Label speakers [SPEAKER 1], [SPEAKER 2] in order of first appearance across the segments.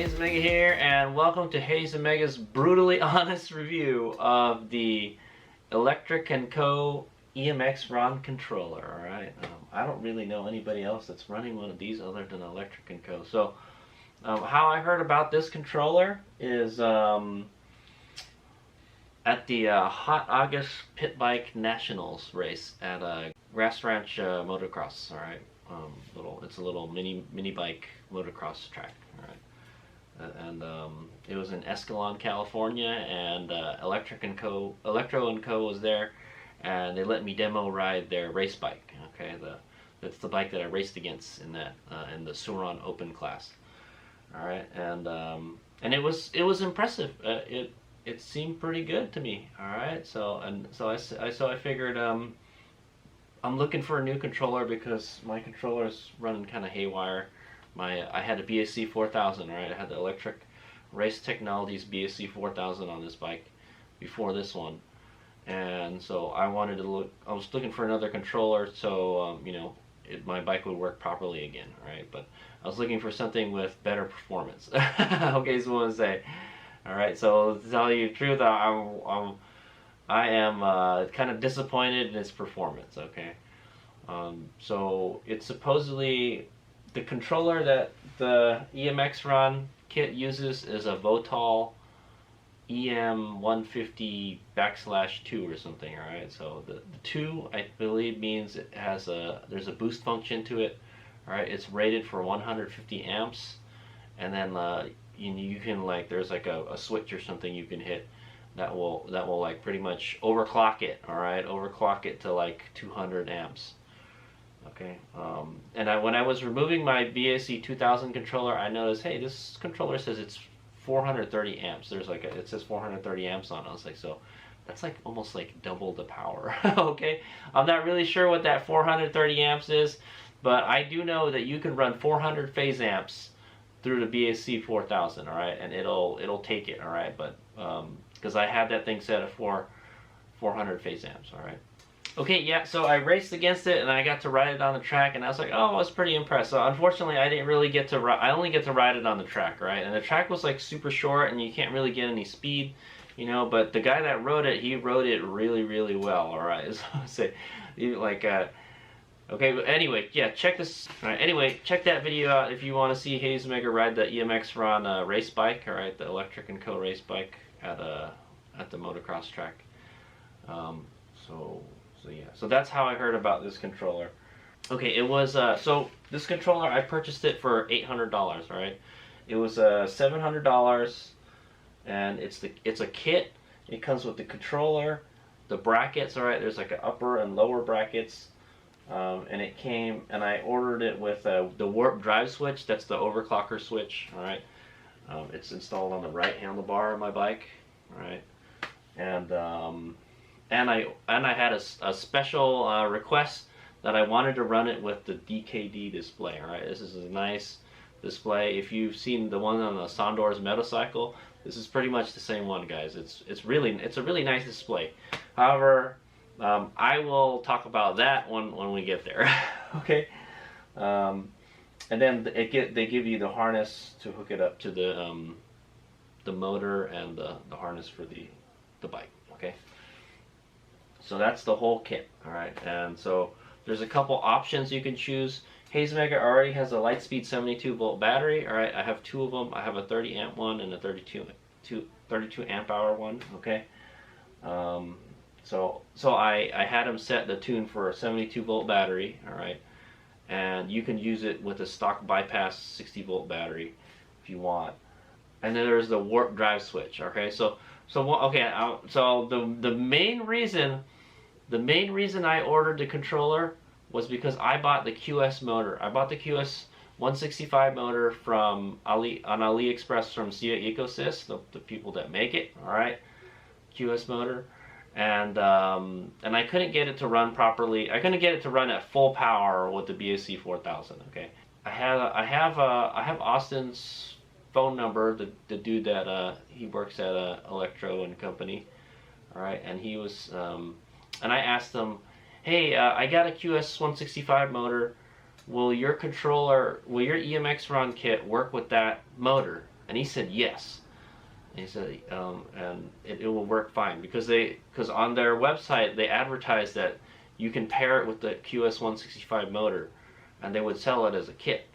[SPEAKER 1] Hayes Omega here, and welcome to Hayes Omega's brutally honest review of the Electric & Co. EMXRON controller. Alright, I don't really know anybody else that's running one of these other than Electric & Co. So, how I heard about this controller is at the Hot August Pit Bike Nationals race at Grass Ranch Motocross. Alright, it's a little mini bike motocross track. Alright. It was in Escalon, California, and Electro & Co. was there, and they let me demo ride their race bike. Okay, that's the bike that I raced against in the Sur Ron Open class. All right, and it was impressive. It seemed pretty good to me. All right, so I figured I'm looking for a new controller because my controller's running kind of haywire. I had a BSC 4000, right? I had the Electric Race Technologies BSC 4000 on this bike before this one, and so I was looking for another controller so my bike would work properly again, right? But I was looking for something with better performance. Okay, so I want to say, all right. So to tell you the truth, I am kind of disappointed in its performance. Okay, so it's supposedly. The controller that the EMXRON kit uses is a Votal EM150/2 or something, alright? So the 2, I believe, means it has there's a boost function to it, alright? It's rated for 150 amps, and then you can, like, there's like a switch or something you can hit that will like pretty much overclock it, alright? Overclock it to like 200 amps. Okay, and when I was removing my BSC 2000 controller, I noticed, hey, this controller says it's 430 amps. There's like it says 430 amps on it. I was like, so that's like almost like double the power. Okay, I'm not really sure what that 430 amps is, but I do know that you can run 400 phase amps through the BSC 4000. All right, and it'll take it. All right, but because I had that thing set for 400 phase amps. All right. Okay, yeah, so I raced against it and I got to ride it on the track, and I was like, oh, I was pretty impressed. So unfortunately, I didn't really get to I only get to ride it on the track, right? And the track was like super short and you can't really get any speed, but the guy that rode it, he rode it really, really well, all right? So I say, okay, but anyway, yeah, check this. All right, anyway, check that video out if you want to see Hayes Omega ride the EMXRON race bike, all right, the Electric & Co. race bike at the motocross track. So yeah, so that's how I heard about this controller. Okay, it was so this controller, I purchased it for $800, right? It was $700, and it's a kit. It comes with the controller, the brackets, all right. There's like an upper and lower brackets, and it came, and I ordered it with the warp drive switch. That's the overclocker switch, all right. It's installed on the right handlebar of my bike, all right, and I had a special request that I wanted to run it with the DKD display. All right, this is a nice display. If you've seen the one on the Sondor's motorcycle, this is pretty much the same one, guys. It's a really nice display. However, I will talk about that when we get there. Okay, and then they give you the harness to hook it up to the motor and the harness for the bike. Okay. So that's the whole kit, all right. And so there's a couple options you can choose. Hayes Omega already has a Lightspeed 72 volt battery, all right. I have two of them. I have a 30 amp one and a 32 amp hour one. Okay. So I had them set the tune for a 72 volt battery, all right. And you can use it with a stock bypass 60 volt battery if you want. And then there's the warp drive switch. Okay, so the main reason I ordered the controller was because I bought the QS motor. I bought the QS 165 motor on AliExpress from Sia Ecosys, the people that make it. All right, QS motor, and I couldn't get it to run properly. I couldn't get it to run at full power with the BSC 4000. Okay, I have Austin's phone number, the dude that he works at Electro and Company, all right, and he was and I asked him, hey, I got a QS 165 motor. Will your EMXRON kit work with that motor? And he said yes. And he said, and it will work fine because on their website they advertise that you can pair it with the QS165 motor, and they would sell it as a kit.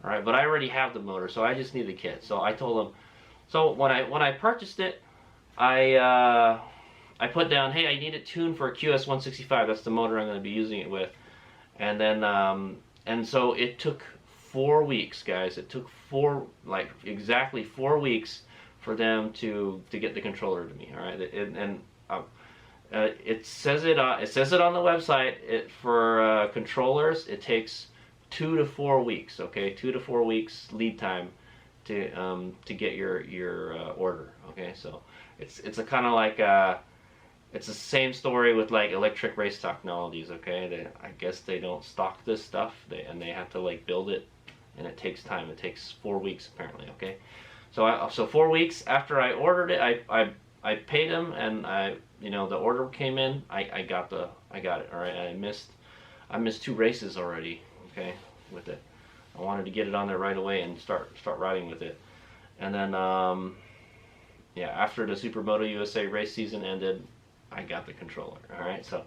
[SPEAKER 1] All right, but I already have the motor, so I just need the kit. So I told them. So when I purchased it, I put down, hey, I need it tuned for a QS165. That's the motor I'm going to be using it with. And then and so it took 4 weeks, guys. It took exactly 4 weeks for them to get the controller to me. All right, it says it on the website. For controllers, it takes 2 to 4 weeks. Okay, 2 to 4 weeks lead time to get your order. Okay, so it's a kind of like it's the same story with like electric race technologies. Okay, I guess they don't stock this stuff, and they have to like build it, and it takes time. It takes 4 weeks apparently. Okay, so 4 weeks after I ordered it, I paid them, and the order came in. I got it. All right, I missed 2 races already. Okay, with it. I wanted to get it on there right away and start riding with it. And then yeah, after the Supermoto USA race season ended, I got the controller. All right, so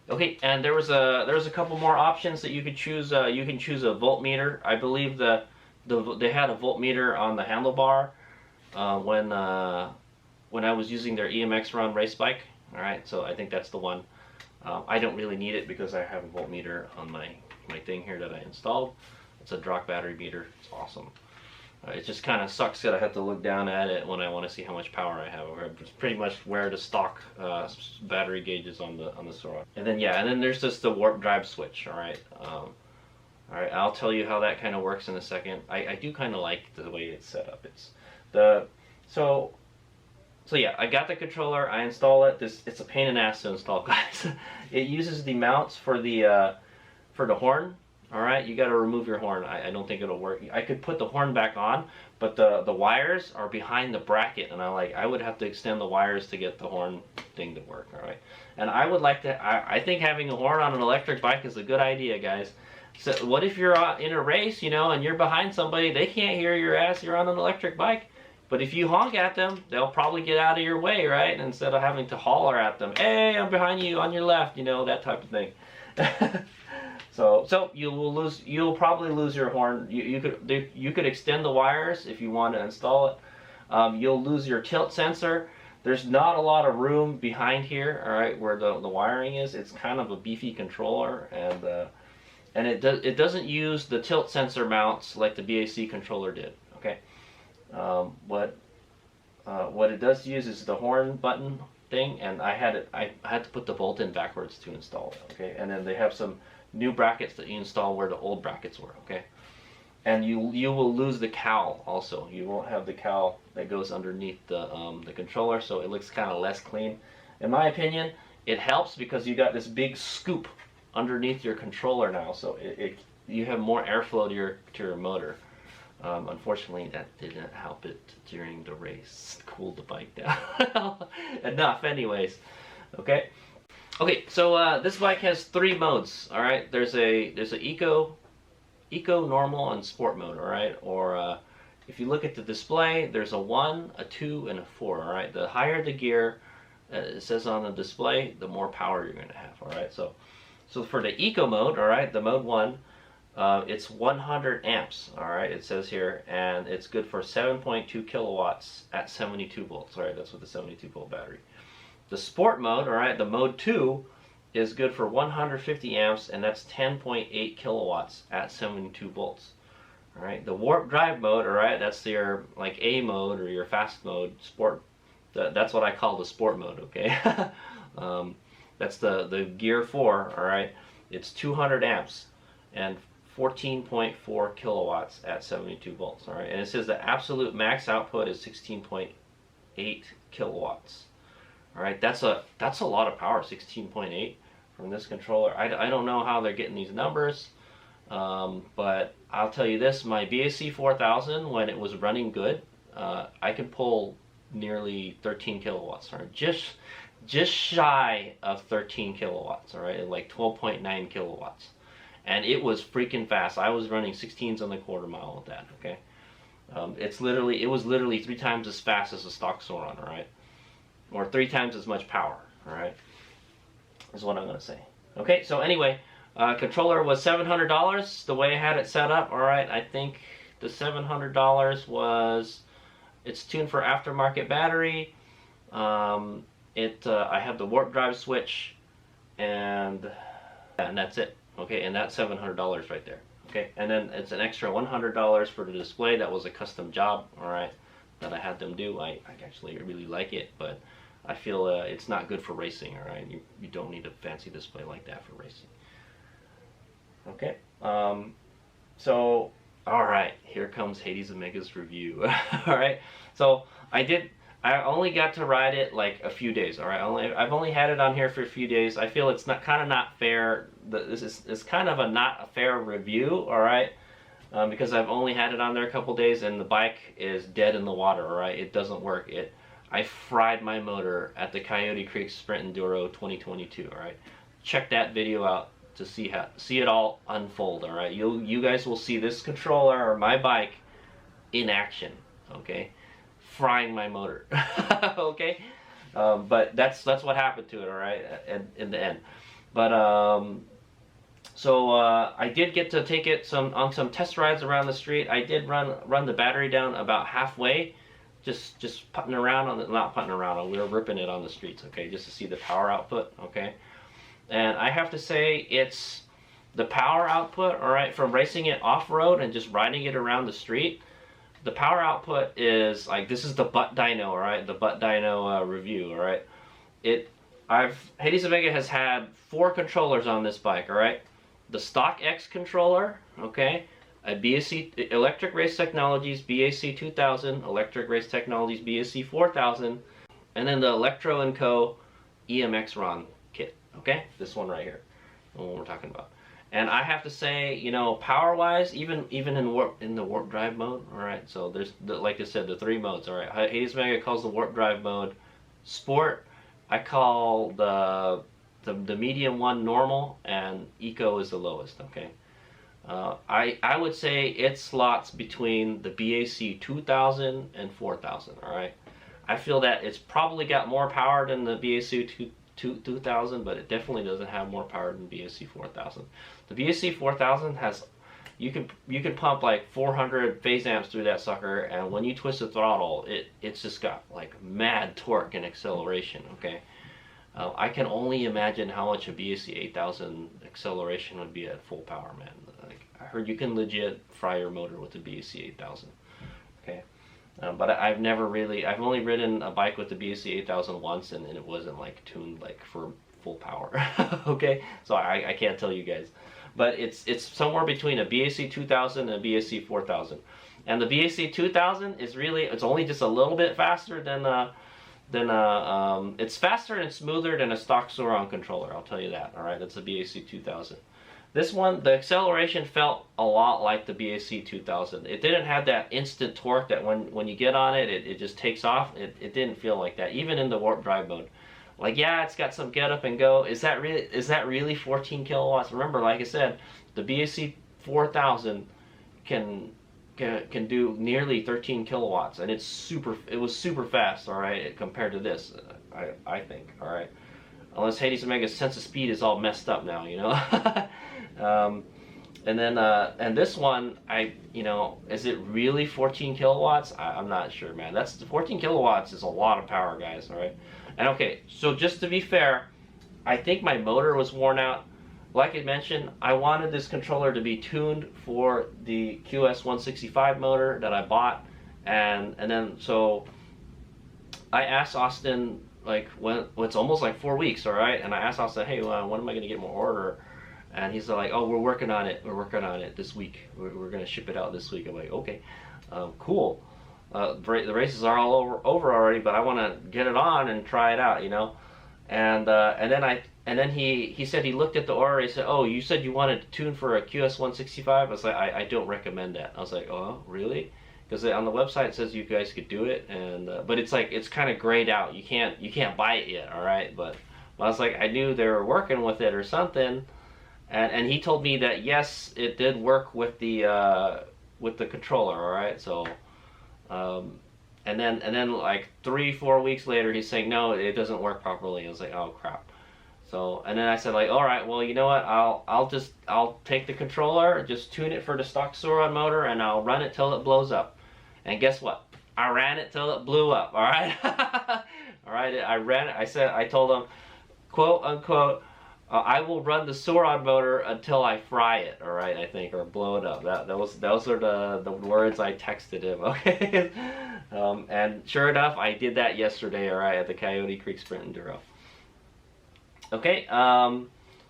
[SPEAKER 1] okay, and there was a couple more options that you could choose. You can choose a voltmeter. I believe they had a voltmeter on the handlebar when I was using their EMXRON race bike. All right, so I think that's the one. I don't really need it because I have a voltmeter on my thing here that I installed. It's a Drock battery meter. It's awesome. It just kind of sucks that I have to look down at it when I want to see how much power I have. It's pretty much where the stock battery gauge is on the Sur Ron. And then there's just the warp drive switch. All right. All right. I'll tell you how that kind of works in a second. I do kind of like the way it's set up. So yeah, I got the controller. I install it. It's a pain in the ass to install, guys. It uses the mounts for the horn. All right, you got to remove your horn. I don't think it'll work. I could put the horn back on, but the wires are behind the bracket, and I would have to extend the wires to get the horn thing to work. All right, and I would like to. I think having a horn on an electric bike is a good idea, guys. So what if you're in a race, and you're behind somebody? They can't hear your ass. You're on an electric bike. But if you honk at them, they'll probably get out of your way, right? And instead of having to holler at them, hey, I'm behind you, on your left, that type of thing. So you'll probably lose your horn. You could extend the wires if you want to install it. You'll lose your tilt sensor. There's not a lot of room behind here, all right, where the wiring is. It's kind of a beefy controller, and it doesn't use the tilt sensor mounts like the BAC controller did. Okay. What it does use is the horn button thing, and I had to put the bolt in backwards to install it. Okay, and then they have some new brackets that you install where the old brackets were. Okay, and you will lose the cowl also. You won't have the cowl that goes underneath the controller, so it looks kind of less clean. In my opinion, it helps because you got this big scoop underneath your controller now, so you have more airflow to your motor. Unfortunately, that didn't help it during the race. Cooled the bike down. Enough, anyways. Okay. Okay. So this bike has 3 modes. All right. There's a eco, normal, and sport mode. All right. Or if you look at the display, there's a 1, a 2, and a 4. All right. The higher the gear, it says on the display, the more power you're going to have. All right. So for the eco mode, all right, the mode 1. It's 100 amps, all right, it says here, and it's good for 7.2 kilowatts at 72 volts, all right, that's with the 72 volt battery. The sport mode, all right, the mode 2 is good for 150 amps, and that's 10.8 kilowatts at 72 volts, all right. The warp drive mode, all right, that's your like A mode or your fast mode, sport, that's what I call the sport mode, okay. That's the gear 4, all right, it's 200 amps and 14.4 kilowatts at 72 volts, all right, and it says the absolute max output is 16.8 kilowatts, all right. That's a lot of power, 16.8 from this controller. I don't know how they're getting these numbers, but I'll tell you this: my BAC 4000, when it was running good, I could pull nearly 13 kilowatts, all right, just shy of 13 kilowatts, all right, like 12.9 kilowatts. And it was freaking fast. I was running 16s on the quarter mile with that, okay? It was literally 3 times as fast as a stock Sur Ron, all right, or 3 times as much power, all right, is what I'm gonna say. Okay, so anyway, controller was $700 the way I had it set up. All right, I think the $700 was, it's tuned for aftermarket battery. I have the warp drive switch, and that's it. Okay, and that's $700 right there. Okay, and then it's an extra $100 for the display. That was a custom job, all right, that I had them do. I actually really like it, but I feel it's not good for racing, all right? You don't need a fancy display like that for racing. Okay, so, all right, here comes Hades Omega's review. All right, so I only got to ride it like a few days, all right? I've only had it on here for a few days. I feel it's kind of not fair. It's kind of not a fair review, all right? Because I've only had it on there a couple days, and the bike is dead in the water, all right? It doesn't work. I fried my motor at the Coyote Creek Sprint Enduro 2022, all right? Check that video out to see it all unfold, all right? You guys will see this controller or my bike in action, okay? Frying my motor. Okay, but that's what happened to it, all right, in the end. But so I did get to take it on some test rides around the street. I did run the battery down about halfway, just putting around on not putting around, we were ripping it on the streets, okay, just to see the power output, okay. And I have to say, it's the power output, all right, from racing it off-road and just riding it around the street. The power output is like, this is the butt dyno, all right, the butt dyno review, all right. Hades Omega has had 4 controllers on this bike, all right. The stock X controller, okay, a BAC Electric Race Technologies BAC 2000, Electric Race Technologies BAC 4000, and then the Electro & Co. EMXRON kit, okay, this one right here, the one we're talking about. And I have to say, you know, power-wise, even in the warp drive mode, all right. So there's like I said, the 3 modes, all right. Hades Omega calls the warp drive mode Sport. I call the medium one normal, and Eco is the lowest. Okay. I would say it slots between the BAC 2000 and 4000. All right. I feel that it's probably got more power than the BAC 2000, but it definitely doesn't have more power than BAC 4000. The BAC 4000 has, you can pump like 400 phase amps through that sucker, and when you twist the throttle, it's just got like mad torque and acceleration. Okay, I can only imagine how much a BAC 8000 acceleration would be at full power, man. Like, I heard you can legit fry your motor with the BAC 8000. Okay. But I've only ridden a bike with the BAC 8000 once, and it wasn't like tuned like for full power. Okay, so I can't tell you guys, but it's somewhere between a BAC 2000 and a BAC 4000, and the BAC 2000 is it's only just a little bit faster than it's faster and smoother than a stock Sur Ron controller. I'll tell you that. All right, that's the BAC 2000. This one, the acceleration felt a lot like the BAC 2000. It didn't have that instant torque that when you get on it, it just takes off. It didn't feel like that, even in the warp drive mode. Like, yeah, it's got some get up and go. Is that really 14 kilowatts? Remember, like I said, the BAC 4000 can do nearly 13 kilowatts, and it was super fast, all right, compared to this, I think, all right. Unless Hades Omega's sense of speed is all messed up now, you know. And then and this one, is it really 14 kilowatts? I'm not sure, man. 14 kilowatts is a lot of power, guys. All right. And okay, so just to be fair, I think my motor was worn out. Like I mentioned, I wanted this controller to be tuned for the QS 165 motor that I bought, and then so I asked Austin, like, it's almost like 4 weeks, all right? And I asked Austin, hey, when am I going to get more order? And he's like, oh, we're working on it. We're working on it this week. We're going to ship it out this week. I'm like, okay, cool. The races are all over already, but I want to get it on and try it out, you know? And then he said he looked at the order. He said, oh, you said you wanted to tune for a QS 165? I was like, I don't recommend that. I was like, oh, really? Because on the website it says you guys could do it, and but it's like, it's kind of grayed out. You can't buy it yet, all right? But I was like, I knew they were working with it or something, and he told me that yes, it did work with the controller, all right? So And then like 3-4 weeks later, he's saying no, it doesn't work properly. I was like, oh crap. So, and then I said like, all right, well, you know what? I'll take the controller, just tune it for the stock Sur Ron motor, and I'll run it till it blows up. And guess what? I ran it till it blew up. All right. All right. I ran it. I told him, quote unquote, I will run the Sur Ron motor until I fry it. All right, I think, or blow it up. Those are the words I texted him. Okay. And sure enough, I did that yesterday. All right, at the Coyote Creek Sprint Enduro. Okay,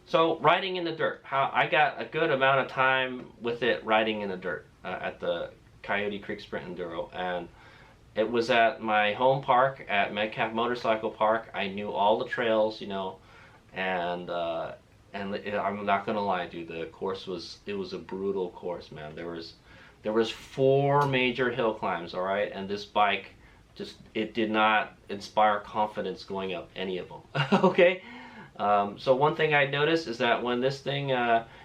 [SPEAKER 1] so riding in the dirt. I got a good amount of time with it riding in the dirt at the Coyote Creek Sprint Enduro, and it was at my home park at Metcalf Motorcycle Park. I knew all the trails, you know, and I'm not gonna lie, dude. The course was a brutal course, man. There was 4 major hill climbs, all right, and this bike it did not inspire confidence going up any of them. Okay. So one thing I noticed is that when this thing,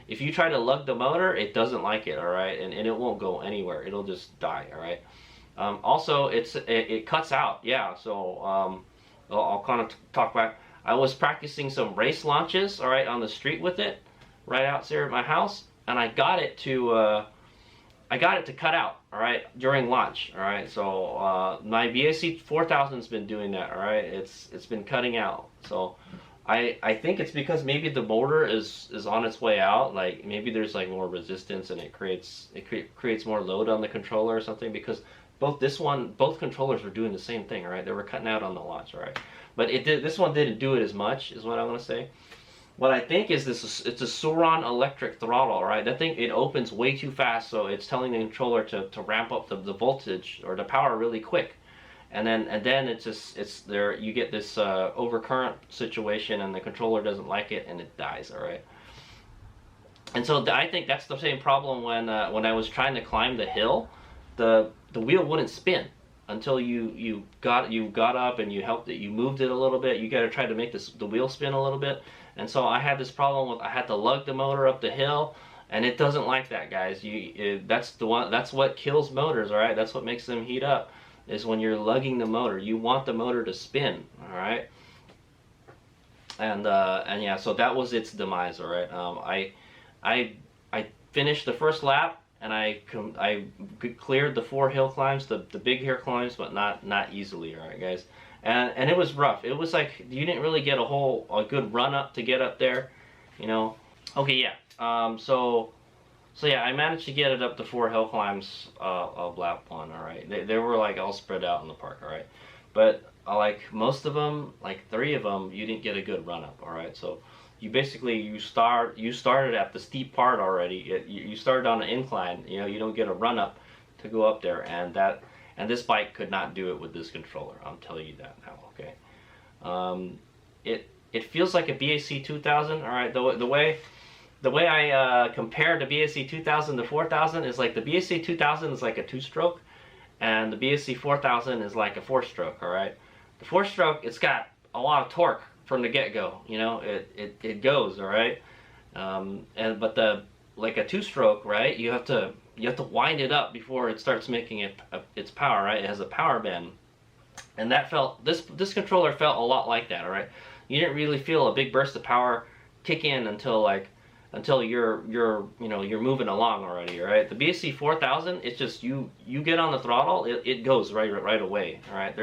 [SPEAKER 1] if you try to lug the motor, it doesn't like it, all right, and it won't go anywhere. It'll just die, all right. Also, it cuts out, yeah. So I'll kind of talk about. I was practicing some race launches, all right, on the street with it, right out here at my house, and I got it to cut out, all right, during launch, all right. So my BAC 4000's been doing that, all right. It's been cutting out, so. I think it's because maybe the motor is on its way out. Like maybe there's like more resistance and it creates more load on the controller or something. Because both controllers were doing the same thing, right? They were cutting out on the launch, right? But this one didn't do it as much, is what I want to say. What I think is it's a Sur Ron electric throttle, right? That thing, it opens way too fast, so it's telling the controller to ramp up the voltage or the power really quick. And then it's there, you get this overcurrent situation, and the controller doesn't like it, and it dies. All right. And so I think that's the same problem when I was trying to climb the hill, the wheel wouldn't spin until you got up and you moved it a little bit. You got to try to make the wheel spin a little bit. And so I had this problem with I had to lug the motor up the hill, and it doesn't like that, guys. That's what kills motors. All right. That's what makes them heat up. Is when you're lugging the motor. You want the motor to spin, all right? And yeah, so that was its demise, all right? I finished the first lap, and I cleared the 4 hill climbs, the big hill climbs, but not easily, all right, guys? And it was rough. It was like you didn't really get a good run up to get up there, you know? Okay, yeah. So yeah, I managed to get it up to 4 hill climbs of lap 1, all right. They were like all spread out in the park, all right. But like most of them, like 3 of them, you didn't get a good run up, all right. So you started at the steep part already. You started on an incline, you know. You don't get a run up to go up there, and this bike could not do it with this controller. I'm telling you that now, okay. It feels like a BAC 2000, all right. The way I compare the BAC 2000 to 4000 is like the BAC 2000 is like a 2-stroke, and the BAC 4000 is like a 4-stroke. All right, the 4-stroke, it's got a lot of torque from the get-go. You know, it goes, all right. But like a 2-stroke, right? You have to wind it up before it starts making its power, right? It has a power bend, and this controller felt a lot like that. All right, you didn't really feel a big burst of power kick in until you're moving along already, right? The BAC 4000, it's just you get on the throttle, it goes right away, all right?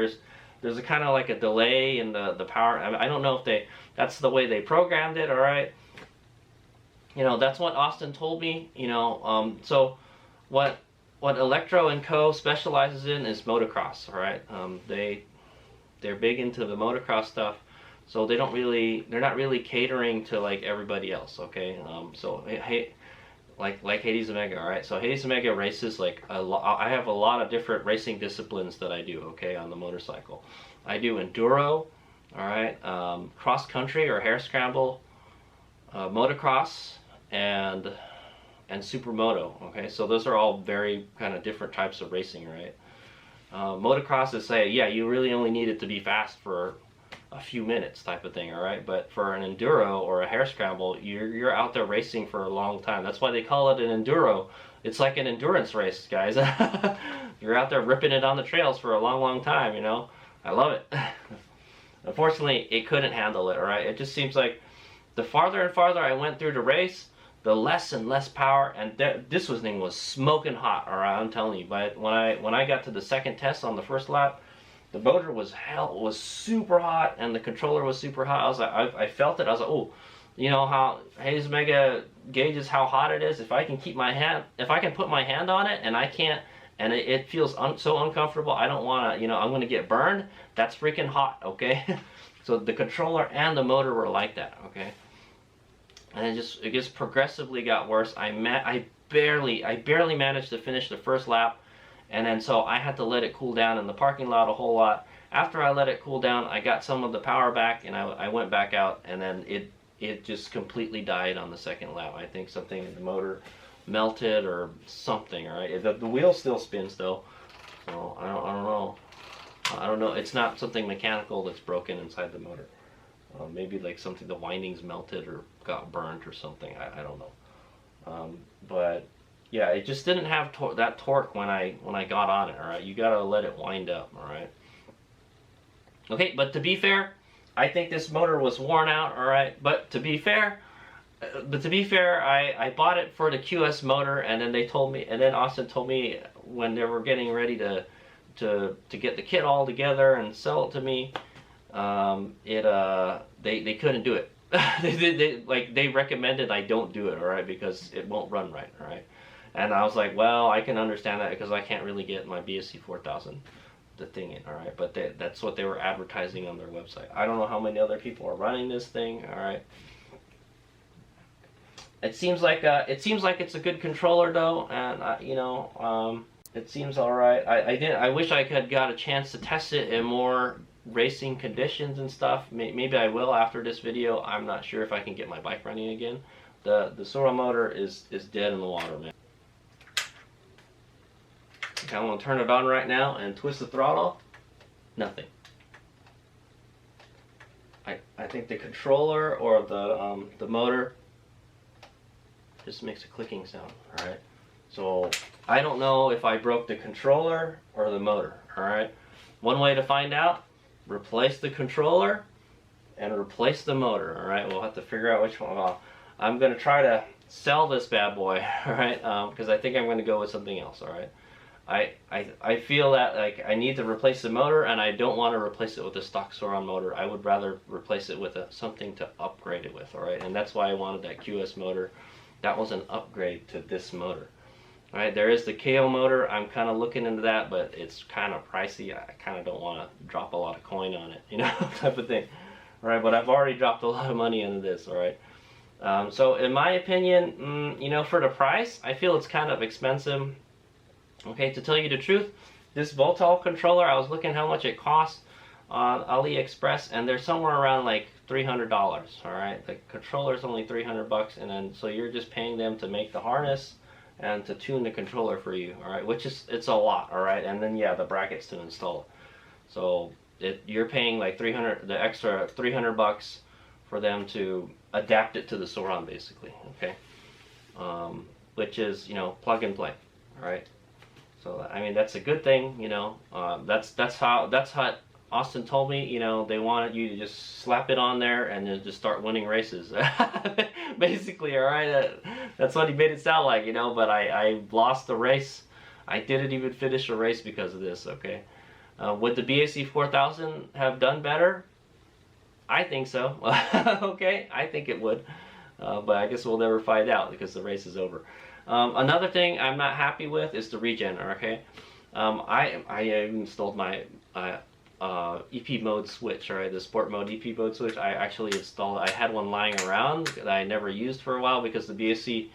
[SPEAKER 1] There's a kind of like a delay in the power. I don't know if that's the way they programmed it, all right? You know, that's what Austin told me, you know. So what Electro and Co. specializes in is motocross, all right? They're big into the motocross stuff. So they're not really catering to like everybody else, okay? So hey, like Hades Omega, all right? So Hades Omega races like I have a lot of different racing disciplines that I do, okay, on the motorcycle. I do enduro, all right, cross country or hare scramble, motocross, and supermoto, okay? So those are all very kind of different types of racing, right? Motocross is yeah, you really only need it to be fast for a few minutes type of thing, all right? But for an enduro or a hare scramble, you're out there racing for a long time. That's why they call it an enduro it's like an endurance race, guys. You're out there ripping it on the trails for a long, long time, you know. I love it. Unfortunately, it couldn't handle it, all right? It just seems like the farther and farther I went through the race, the less and less power, and this thing was smoking hot, all right? I'm telling you. But when I got to the second test on the first lap, the motor was super hot, and the controller was super hot. I was like, I felt it. I was like, oh, you know how Hayes Mega gauges how hot it is. If I can put my hand on it, and I can't, and it feels so uncomfortable, I don't want to, you know, I'm going to get burned. That's freaking hot, okay? So the controller and the motor were like that, okay? And it just progressively got worse. I barely managed to finish the first lap, and then so I had to let it cool down in the parking lot a whole lot. After I let it cool down, I got some of the power back, and I went back out, and then it just completely died on the second lap. I think something in the motor melted or something, right? The wheel still spins though, so I don't know. It's not something mechanical that's broken inside the motor. Maybe like something, the windings melted or got burnt or something. I don't know. But yeah, it just didn't have that torque when I got on it. All right, you gotta let it wind up. All right. Okay, but to be fair, I think this motor was worn out. All right, but to be fair, I bought it for the QS motor, and then then Austin told me when they were getting ready to get the kit all together and sell it to me, they couldn't do it. they recommended I don't do it, all right, because it won't run right, all right. And I was like, well, I can understand that because I can't really get my BSC 4000 the thing in, all right. But that's what they were advertising on their website. I don't know how many other people are running this thing, all right. It seems like it's a good controller though, and you know, it seems all right. I wish I could got a chance to test it in more racing conditions and stuff. Maybe I will after this video. I'm not sure if I can get my bike running again. The Sur Ron motor is dead in the water, man. Okay, I'm gonna turn it on right now and twist the throttle. Nothing. I think the controller or the motor just makes a clicking sound, alright? So I don't know if I broke the controller or the motor, alright? One way to find out, replace the controller and replace the motor, alright? We'll have to figure out which one. I'm going to try to sell this bad boy, alright? Because I think I'm going to go with something else, alright? I feel that like I need to replace the motor, and I don't want to replace it with a stock Sur Ron motor. I would rather replace it with something to upgrade it with, alright? And that's why I wanted that QS motor. That was an upgrade to this motor. Alright, there is the KO motor. I'm kind of looking into that, but it's kind of pricey. I kind of don't want to drop a lot of coin on it, you know, type of thing. Alright, but I've already dropped a lot of money into this, alright. So in my opinion, you know, for the price, I feel it's kind of expensive. Okay, to tell you the truth, this Voltal controller, I was looking how much it costs on AliExpress, and they're somewhere around like $300. All right, the controller is only $300, and then so you're just paying them to make the harness and to tune the controller for you. All right, which is it's a lot. All right, and then yeah, the brackets to install it. So you're paying like the extra $300 for them to adapt it to the Sur Ron, basically. Okay, which is, you know, plug and play. All right. So I mean, that's a good thing, you know. That's how Austin told me, you know, they wanted you to just slap it on there and then just start winning races. Basically, all right. That's what he made it sound like, you know. But I lost the race. I didn't even finish a race because of this. Okay. Would the BAC 4000 have done better? I think so. Okay, I think it would. But I guess we'll never find out because the race is over. Another thing I'm not happy with is the regen, okay? I installed my EP mode switch, alright, the sport mode EP mode switch. I actually installed, I had one lying around that I never used for a while because the BSC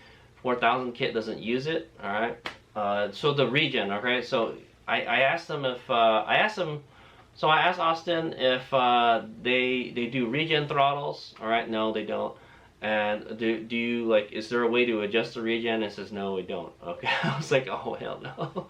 [SPEAKER 1] 4000 kit doesn't use it, alright? So the regen, okay? So I asked them if, I asked Austin if they do regen throttles, alright? No, they don't. And do you, like, is there a way to adjust the regen? It says no, we don't. Okay, I was like, oh hell no.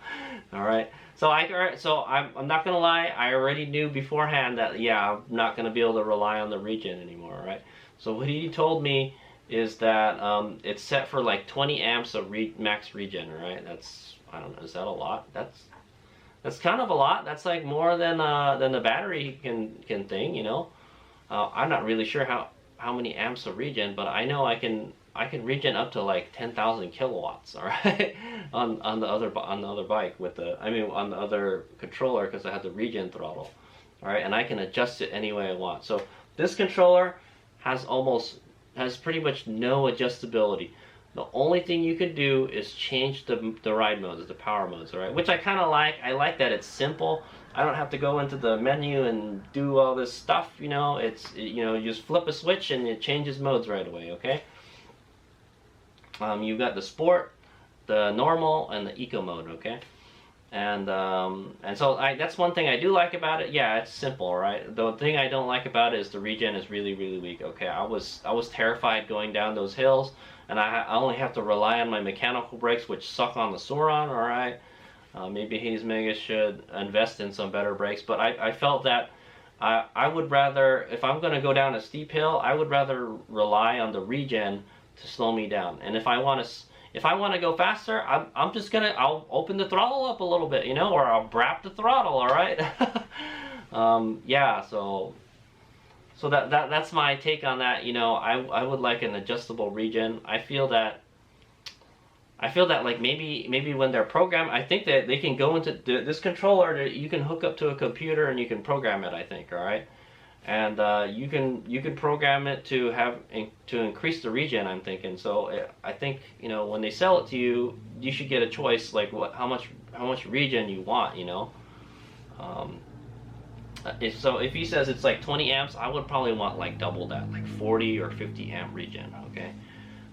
[SPEAKER 1] All right, so I'm not gonna lie, I already knew beforehand that yeah, I'm not gonna be able to rely on the regen anymore. All right, so what he told me is that it's set for like 20 amps of max regen, right? That's, I don't know, is that a lot? That's kind of a lot. That's like more than the battery can thing, you know. I'm not really sure how many amps of regen, but I know I can regen up to like 10,000 kilowatts. All right, on the other bike with the, I mean on the other controller, because I have the regen throttle. All right, and I can adjust it any way I want. So this controller has pretty much no adjustability. The only thing you can do is change the ride modes, the power modes, all right? Which I kind of like. I like that it's simple. I don't have to go into the menu and do all this stuff, you know. You know, you just flip a switch and it changes modes right away, okay? You've got the sport, the normal, and the eco mode, okay? And so that's one thing I do like about it. Yeah, it's simple, right? The thing I don't like about it is the regen is really, really weak. Okay, I was terrified going down those hills, and I only have to rely on my mechanical brakes, which suck on the Sur Ron. All right, maybe Hayes Mega should invest in some better brakes. But I felt that I would rather, if I'm going to go down a steep hill, I would rather rely on the regen to slow me down. And if I want to go faster, I'll open the throttle up a little bit, you know, or I'll brap the throttle, all right? Yeah, so that's my take on that. You know, I would like an adjustable regen. I feel that like maybe when they're programmed, I think that they can go into this controller, you can hook up to a computer and you can program it, I think, all right? And you can program it to increase the regen, I'm thinking. So I think, you know, when they sell it to you, you should get a choice, like how much regen you want, you know. If he says it's like 20 amps, I would probably want like double that, like 40 or 50 amp regen. Okay,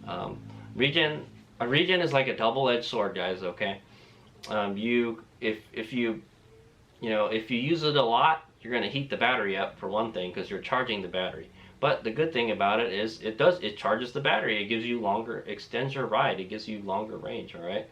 [SPEAKER 1] a regen is like a double-edged sword, guys. Okay, if you use it a lot, you're going to heat the battery up, for one thing, because you're charging the battery. But the good thing about it is it charges the battery. It gives you extends your ride. It gives you longer range. All right,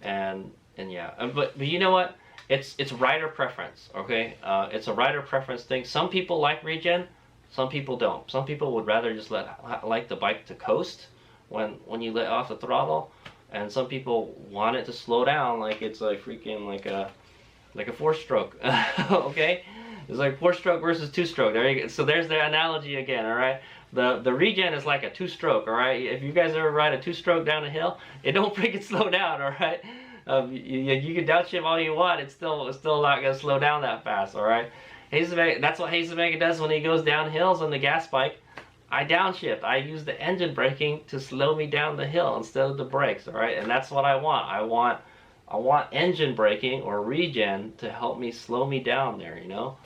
[SPEAKER 1] and yeah, but you know what? It's rider preference. Okay, it's a rider preference thing. Some people like regen, some people don't. Some people would rather just like the bike to coast when you let off the throttle, and some people want it to slow down, like it's like freaking like a 4-stroke. Okay, it's like 4-stroke versus 2-stroke. There you go. So there's the analogy again. All right, the regen is like a 2-stroke. All right, if you guys ever ride a 2-stroke down a hill, it don't freaking slow down. All right, you can downshift all you want, it's still not gonna slow down that fast. All right, that's what Hayes Mega does when he goes down hills on the gas bike. I downshift. I use the engine braking to slow me down the hill instead of the brakes. All right, and that's what I want. I want engine braking or regen to help me slow me down there, you know?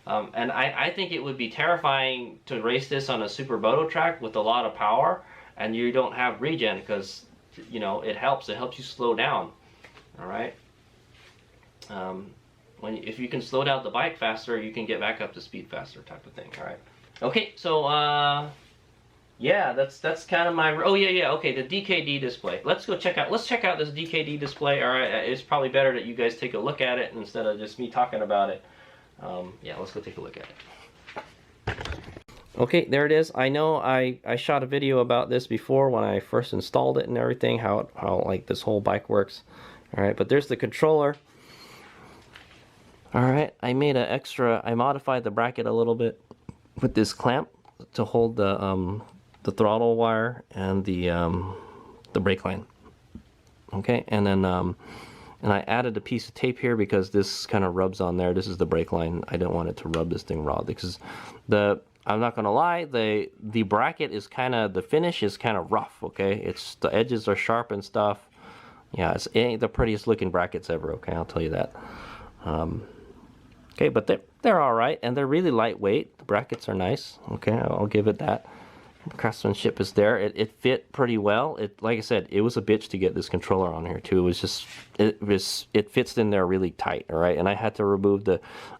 [SPEAKER 1] And I think it would be terrifying to race this on a super moto track with a lot of power and you don't have regen, because, you know, it helps you slow down, all right? If you can slow down the bike faster, you can get back up to speed faster, type of thing, all right? Okay, so, yeah, that's kind of my, oh yeah, okay, the DKD display. Let's check out this DKD display. All right, it's probably better that you guys take a look at it instead of just me talking about it. Yeah, let's go take a look at it. Okay, there it is. I know I shot a video about this before when I first installed it and everything, how like this whole bike works. All right, but there's the controller. All right, I modified the bracket a little bit with this clamp to hold the throttle wire and the brake line. Okay, and then and I added a piece of tape here because this kind of rubs on there. This is the brake line. I don't want it to rub this thing raw, because I'm not gonna lie, the bracket is the finish is kind of rough. Okay, the edges are sharp and stuff. Yeah, it ain't the prettiest looking brackets ever. Okay, I'll tell you that. Okay, but they're all right, and they're really lightweight. The brackets are nice. Okay, I'll give it that. Craftsmanship is there. It fit pretty well. Like I said, it was a bitch to get this controller on here too. It was just it fits in there really tight. All right, and I had to remove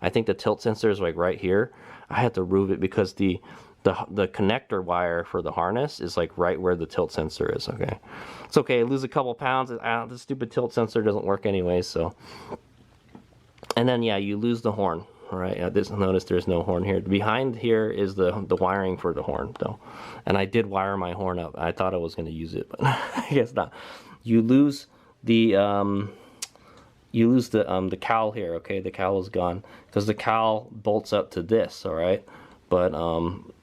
[SPEAKER 1] I think the tilt sensor is like right here. I had to remove it because the connector wire for the harness is like right where the tilt sensor is. Okay, it's okay. I lose a couple pounds. The stupid tilt sensor doesn't work anyway. So, and then yeah, you lose the horn. All right, notice there's no horn here. Behind here is the wiring for the horn, though. And I did wire my horn up. I thought I was going to use it, but I guess not. You lose the cowl here. Okay, the cowl is gone because the cowl bolts up to this. All right, but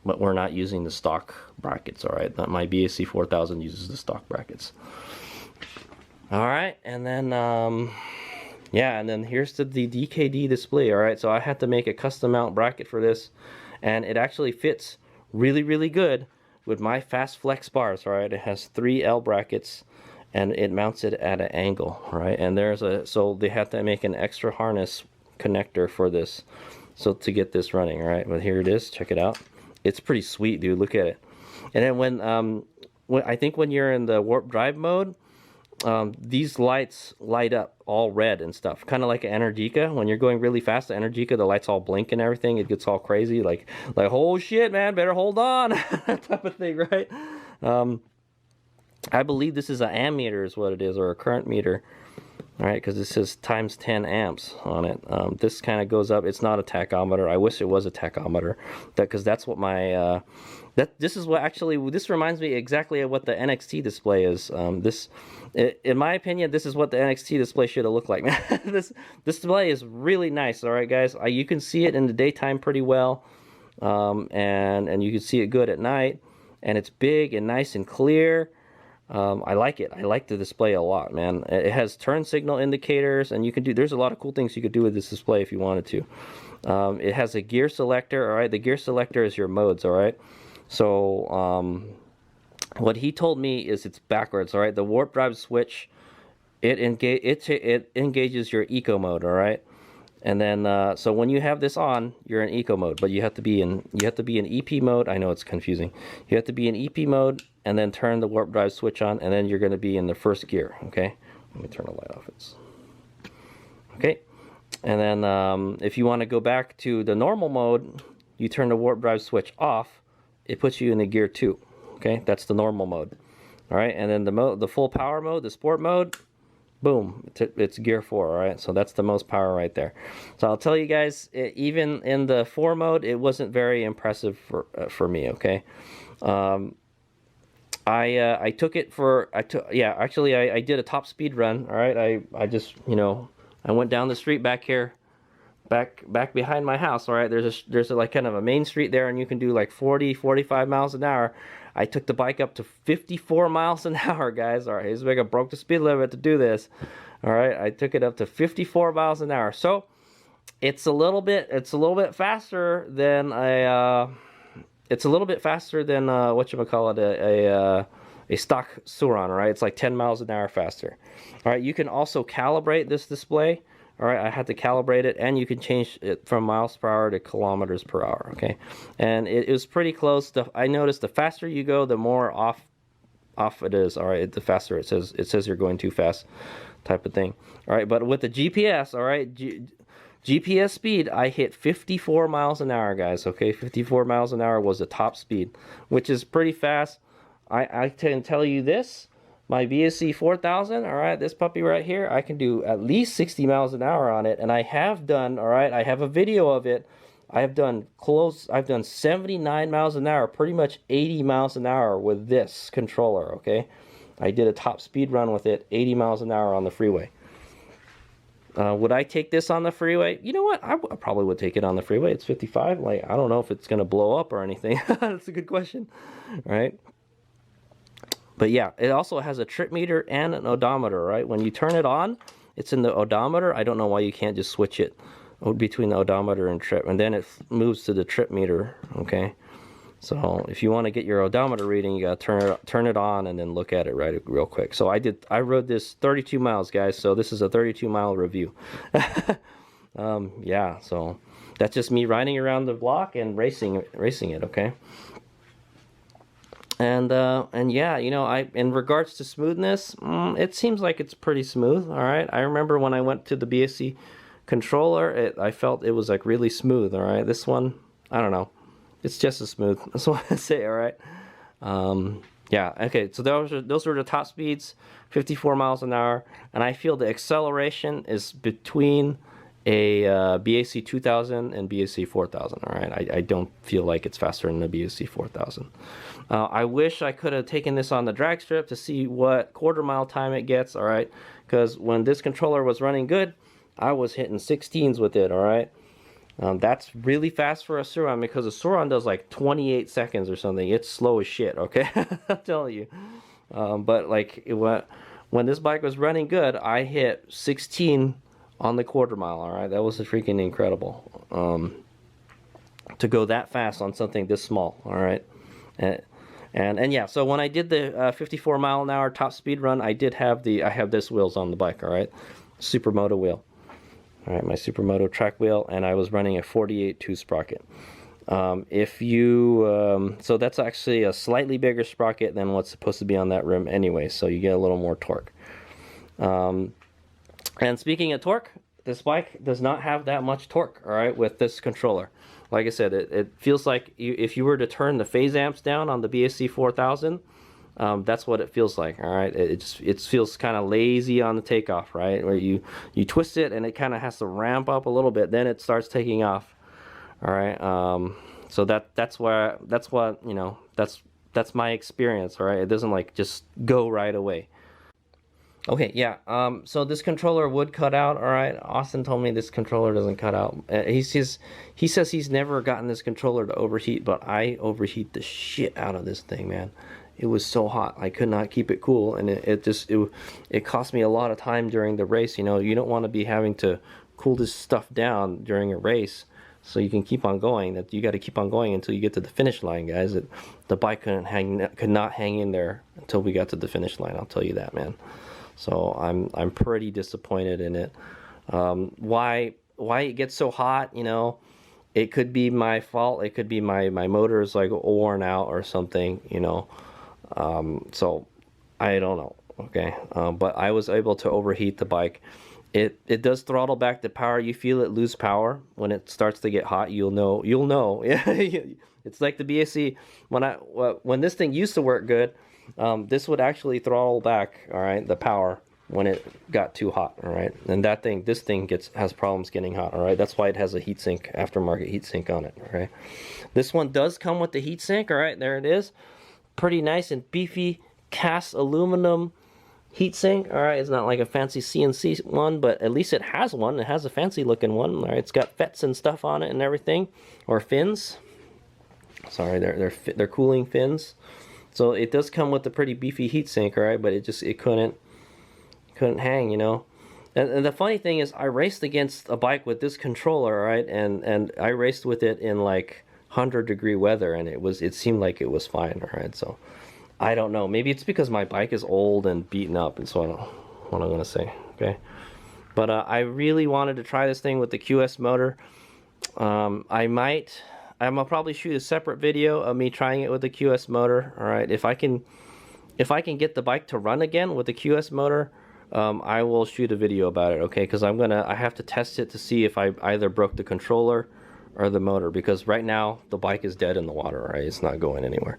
[SPEAKER 1] we're not using the stock brackets. All right, my BSC 4000 uses the stock brackets. All right, and then yeah, and then here's the DKD display. All right, so I had to make a custom mount bracket for this, and it actually fits really good with my fast flex bars. All right, it has 3 L brackets, and it mounts it at an angle. All right, and so they had to make an extra harness connector for this, so to get this running. All right, but here it is. Check it out. It's pretty sweet, dude. Look at it. And then when I think when you're in the warp drive mode, these lights light up all red and stuff, kind of like an Energica. When you're going really fast, the Energica, the lights all blink and everything. It gets all crazy, like oh shit, man, better hold on, that type of thing, right? I believe this is an ammeter is what it is, or a current meter. All right, because it says times 10 amps on it. This kind of goes up. It's not a tachometer. I wish it was a tachometer, because that's what my this is what actually, this reminds me exactly of what the NXT display is. In my opinion, this is what the NXT display should have looked like. This display is really nice. All right, guys, you can see it in the daytime pretty well, and you can see it good at night, and it's big and nice and clear. I like it. I like the display a lot, man. It has turn signal indicators, and there's a lot of cool things you could do with this display if you wanted to. It has a gear selector. All right, the gear selector is your modes. All right, so what he told me is it's backwards. All right, the warp drive switch, it engages your eco mode. All right, and then so when you have this on, you're in eco mode, but you have to be in EP mode. I know it's confusing. You have to be in EP mode, and then turn the warp drive switch on, and then you're going to be in the first gear. Okay, let me turn the light off. Okay, and then if you want to go back to the normal mode, you turn the warp drive switch off. It puts you in the gear 2. Okay, that's the normal mode. All right, and then the full power mode, the sport mode, boom, it's gear 4. All right, so that's the most power right there. So I'll tell you guys, even in the 4 mode, it wasn't very impressive for me. Okay. I took it for, actually I did a top speed run. All right, I just, I went down the street back here, back behind my house. All right, there's like kind of a main street there, and you can do like 40-45 miles an hour. I took the bike up to 54 miles an hour, guys. All right, it's like I broke the speed limit to do this. All right, I took it up to 54 miles an hour. So it's a little bit faster than a stock Sur Ron, all right? It's like 10 miles an hour faster. All right, you can also calibrate this display. All right, I had to calibrate it, and you can change it from miles per hour to kilometers per hour, okay? And it was pretty close. I noticed the faster you go, the more off it is, all right? The faster it says you're going too fast type of thing. All right, but with the GPS, all right, GPS speed, I hit 54 miles an hour, guys, okay? 54 miles an hour was the top speed, which is pretty fast. I can tell you this, my BSC 4000, all right, this puppy right here, I can do at least 60 miles an hour on it, and I have done, all right, I have a video of it. I've done 79 miles an hour, pretty much 80 miles an hour with this controller, okay? I did a top speed run with it, 80 miles an hour on the freeway. Would I take this on the freeway? You know what? I probably would take it on the freeway. It's 55. Like, I don't know if it's going to blow up or anything. That's a good question, right? But yeah, it also has a trip meter and an odometer, right? When you turn it on, it's in the odometer. I don't know why you can't just switch it between the odometer and trip, and then it moves to the trip meter, okay? So if you want to get your odometer reading, you got to turn it on and then look at it real quick. So I rode this 32 miles, guys. So this is a 32-mile review. Yeah, so that's just me riding around the block and racing it, okay? And yeah, in regards to smoothness, it seems like it's pretty smooth. All right, I remember when I went to the BSC controller, I felt it was like really smooth. All right, this one, I don't know. It's just as smooth. That's what I say. All right. Yeah. Okay. So those were the top speeds, 54 miles an hour, and I feel the acceleration is between
[SPEAKER 2] a BAC 2000 and BAC 4000. All right, I don't feel like it's faster than the BAC 4000. I wish I could have taken this on the drag strip to see what quarter-mile time it gets. All right, because when this controller was running good, I was hitting 16s with it. All right, that's really fast for a Sur Ron, because a Sur Ron does like 28 seconds or something. It's slow as shit. Okay, I'm telling you. But like when this bike was running good, I hit 16 on the quarter mile. All right, that was freaking incredible, to go that fast on something this small. All right, and yeah, so when I did the 54 mile an hour top speed run, I have this wheels on the bike. All right, Supermoto wheel. All right, my Supermoto track wheel, and I was running a 48 2 sprocket. So that's actually a slightly bigger sprocket than what's supposed to be on that rim anyway, so you get a little more torque. And speaking of torque, this bike does not have that much torque, all right, with this controller. Like I said, it feels like if you were to turn the phase amps down on the BSC 4000, that's what it feels like, all right? It feels kind of lazy on the takeoff, right? Where you twist it and it kind of has to ramp up a little bit, then it starts taking off, all right? So that's what, you know, that's my experience, all right? It doesn't like just go right away. Okay, yeah, so this controller would cut out, all right? Austin told me this controller doesn't cut out. He says he's never gotten this controller to overheat, but I overheat the shit out of this thing, man. It was so hot, I could not keep it cool, and it cost me a lot of time during the race. You know, you don't want to be having to cool this stuff down during a race so you can keep on going. That you got to keep on going until you get to the finish line, guys. The bike could not hang in there until we got to the finish line, I'll tell you that, man. So I'm pretty disappointed in it. Why it gets so hot, you know, it could be my fault. It could be my motor is like worn out or something, you know. So I don't know, okay. But I was able to overheat the bike. It does throttle back the power. You feel it lose power when it starts to get hot. You'll know. Yeah, it's like the BSC. When this thing used to work good, this would actually throttle back, all right, the power when it got too hot, all right. And this thing has problems getting hot, all right. That's why it has a heatsink, aftermarket heatsink on it, all right. This one does come with the heatsink, all right. There it is, pretty nice and beefy cast aluminum heatsink, all right. It's not like a fancy CNC one, but at least it has one. It has a fancy looking one, all right. It's got FETs and stuff on it and everything, or fins. Sorry, they're cooling fins. So it does come with a pretty beefy heatsink, all right, but it couldn't hang, you know. And the funny thing is, I raced against a bike with this controller, right, and I raced with it in like 100-degree weather, and it seemed like it was fine, all right. So I don't know. Maybe it's because my bike is old and beaten up, and so I don't know what I'm gonna say, okay. But I really wanted to try this thing with the QS motor. I'll probably shoot a separate video of me trying it with the QS motor. All right, if I can get the bike to run again with the QS motor, I will shoot a video about it. Okay, because I have to test it to see if I either broke the controller or the motor, because right now the bike is dead in the water. All right, it's not going anywhere.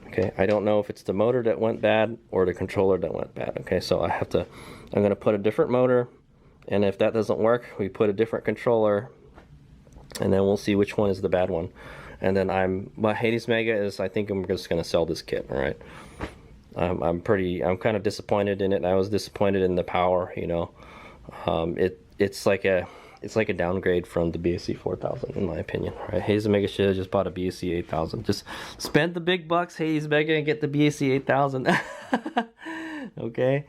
[SPEAKER 2] Okay, I don't know if it's the motor that went bad or the controller that went bad. Okay, so I'm gonna put a different motor, and if that doesn't work, we put a different controller, and then we'll see which one is the bad one. And then my Hades Mega is, I think I'm just gonna sell this kit. All right, I'm kind of disappointed in it. I was disappointed in the power, you know. It's like a downgrade from the BSC 4000 in my opinion. All right, Hades Mega should have just bought a BSC 8000. Just spend the big bucks, Hades Mega, and get the BSC 8000. Okay,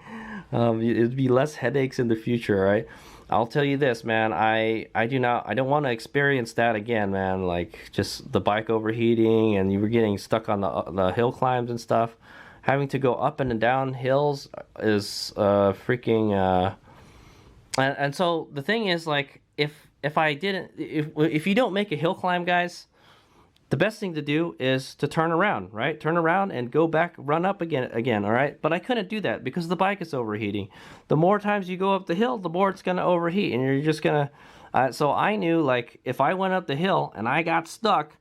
[SPEAKER 2] it'd be less headaches in the future, right? I'll tell you this, man, I don't want to experience that again, man. Like, just the bike overheating and you were getting stuck on the hill climbs and stuff. Having to go up and down hills is freaking and so the thing is, like, if you don't make a hill climb, guys, the best thing to do is to turn around, right? Turn around and go back, run up again, all right? But I couldn't do that because the bike is overheating. The more times you go up the hill, the more it's going to overheat, and you're just going to... so I knew, like, if I went up the hill and I got stuck,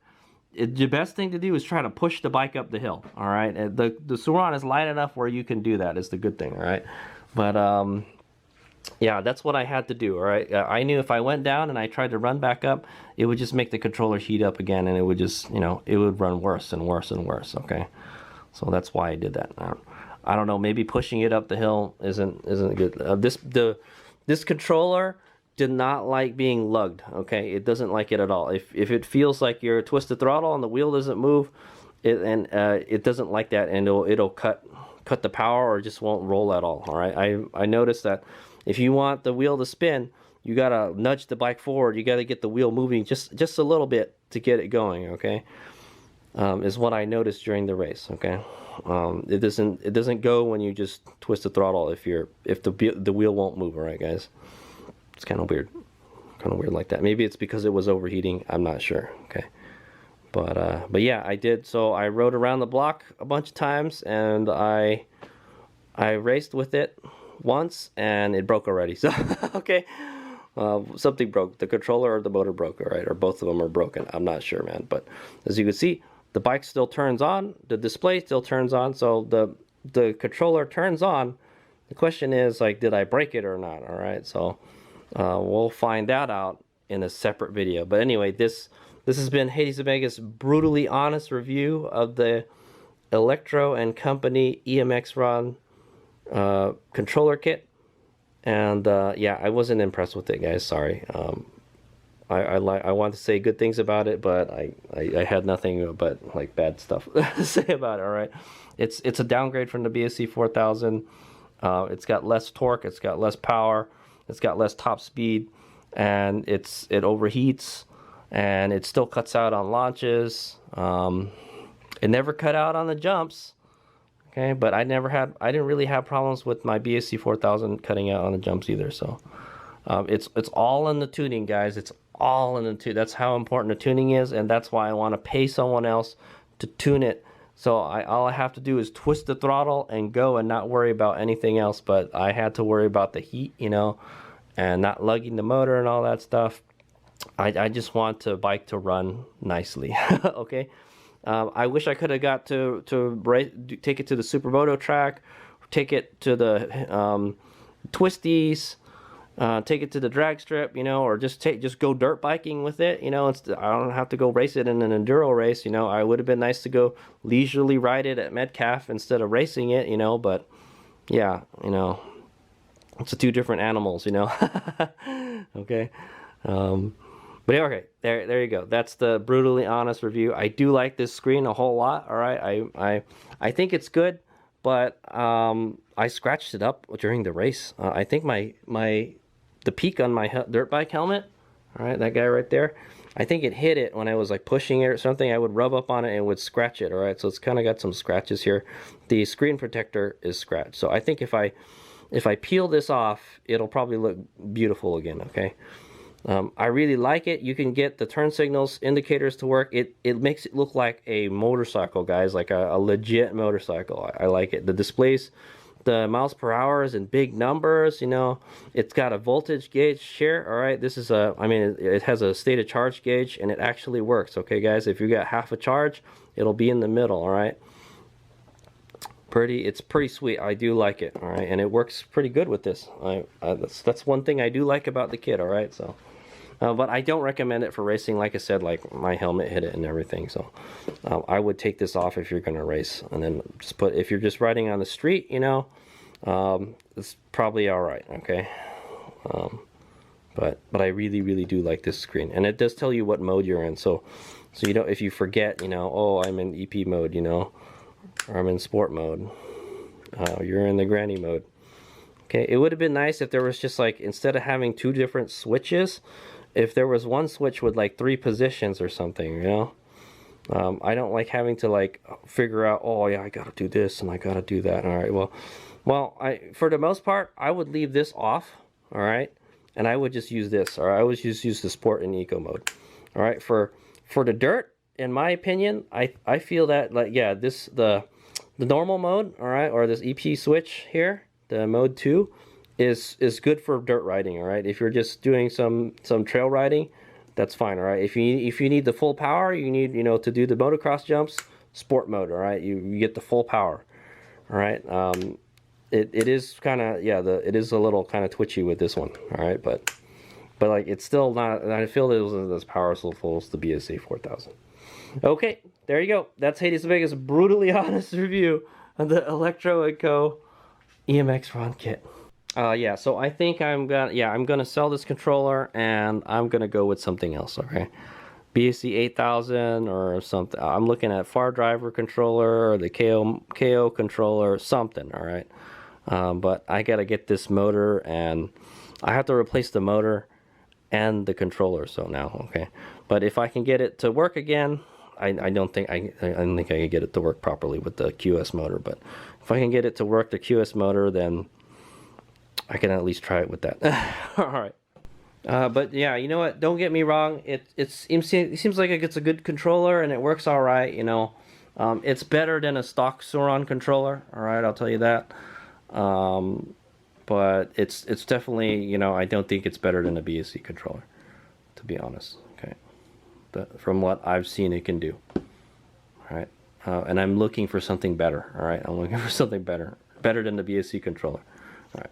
[SPEAKER 2] the best thing to do is try to push the bike up the hill, all right? The Sur Ron is light enough where you can do that, is the good thing, all right? But yeah, that's what I had to do. All right, I knew if I went down and I tried to run back up, it would just make the controller heat up again, and it would just, you know, it would run worse and worse and worse. Okay, so that's why I did that. I don't know. Maybe pushing it up the hill isn't good. This controller did not like being lugged. Okay, it doesn't like it at all. If it feels like you're twisted throttle and the wheel doesn't move, it doesn't like that, and it'll cut the power or just won't roll at all. All right, I noticed that if you want the wheel to spin, you gotta nudge the bike forward. You gotta get the wheel moving just a little bit to get it going. Okay, is what I noticed during the race. Okay, it doesn't go when you just twist the throttle if the wheel won't move. All right, guys, it's kind of weird like that. Maybe it's because it was overheating. I'm not sure. Okay, but yeah, I did. So I rode around the block a bunch of times, and I raced with it once, and it broke already. So okay, something broke. The controller or the motor broke. All right, or both of them are broken. I'm not sure, man. But as you can see, the bike still turns on. The display still turns on. So the controller turns on. The question is, like, did I break it or not? All right, so we'll find that out in a separate video. But anyway, this has been Hades Omega's brutally honest review of the Electro and Company EMXRON controller kit, and yeah, I wasn't impressed with it, guys. Sorry. I want to say good things about it, but I had nothing but like bad stuff to say about it. All right, it's a downgrade from the BSC 4000. It's got less torque, it's got less power, it's got less top speed, and it overheats, and it still cuts out on launches. It never cut out on the jumps. Okay, but I didn't really have problems with my BSC 4000 cutting out on the jumps either. So it's all in the tuning, guys. It's all in the tune. That's how important the tuning is, and that's why I want to pay someone else to tune it. So all I have to do is twist the throttle and go, and not worry about anything else. But I had to worry about the heat, you know, and not lugging the motor and all that stuff. I just want the bike to run nicely. Okay. I wish I could have got to take it to the Supermoto track, take it to the twisties, take it to the drag strip, you know, or just go dirt biking with it, you know. I don't have to go race it in an enduro race, you know. I would have been nice to go leisurely ride it at Metcalf instead of racing it, you know. But yeah, you know, it's two different animals, you know. Okay. But yeah, okay, there you go. That's the brutally honest review. I do like this screen a whole lot. All right, I think it's good, but I scratched it up during the race. I think the peak on my dirt bike helmet, all right, that guy right there, I think it hit it when I was like pushing it or something. I would rub up on it and it would scratch it. All right, so it's kind of got some scratches here. The screen protector is scratched, so I think if I peel this off, it'll probably look beautiful again. Okay. I really like it. You can get the turn signals indicators to work. It makes it look like a motorcycle, guys, like a legit motorcycle. I like it. The displays, the miles per hour is in big numbers, you know. It's got a voltage gauge here. All right, this is it has a state of charge gauge, and it actually works. Okay, guys, if you got half a charge, it'll be in the middle. All right, it's pretty sweet. I do like it. All right, and it works pretty good with this. That's one thing I do like about the kit. All right, so. But I don't recommend it for racing. Like I said, like my helmet hit it and everything. So I would take this off if you're going to race, and then just if you're just riding on the street, you know, it's probably all right. Okay. But I really do like this screen, and it does tell you what mode you're in. So you know, if you forget, you know, oh, I'm in EP mode, you know, or I'm in sport mode. You're in the granny mode. Okay. It would have been nice if there was just like, instead of having two different switches, if there was one switch with like 3 positions or something, you know. I don't like having to like figure out, oh yeah, I gotta do this and I gotta do that. All right, well, for the most part, I would leave this off, all right, and I would just use this, or I would just use the sport and eco mode. All right, for the dirt, in my opinion, I feel that, like, yeah, the normal mode, all right, or this EP switch here, the mode 2, is good for dirt riding. All right, if you're just doing some trail riding, that's fine. All right, if you need the full power, you need, you know, to do the motocross jumps, sport mode. All right, you get the full power. All right, it is kind of, yeah, it is a little kind of twitchy with this one. All right, but like it's still not. I feel it wasn't as powerful as the BSA 4000. Okay, there you go. That's Hades Vega's brutally honest review of the Electro & Co. EMXRON kit. Yeah, so I think I'm gonna sell this controller and I'm gonna go with something else. Okay, BSC 8000 or something. I'm looking at Far Driver controller or the KO controller, something. All right, but I gotta get this motor and I have to replace the motor and the controller. So now, okay, but if I can get it to work again, I don't think I can get it to work properly with the QS motor. But if I can get it to work the QS motor, then I can at least try it with that. All right. But yeah, you know what? Don't get me wrong. It seems like it's a good controller and it works all right. You know, it's better than a stock Sur Ron controller. All right, I'll tell you that. But it's definitely, you know, I don't think it's better than a BSC controller, to be honest. Okay, from what I've seen, it can do. All right, and I'm looking for something better. All right, I'm looking for something better than the BSC controller. All right.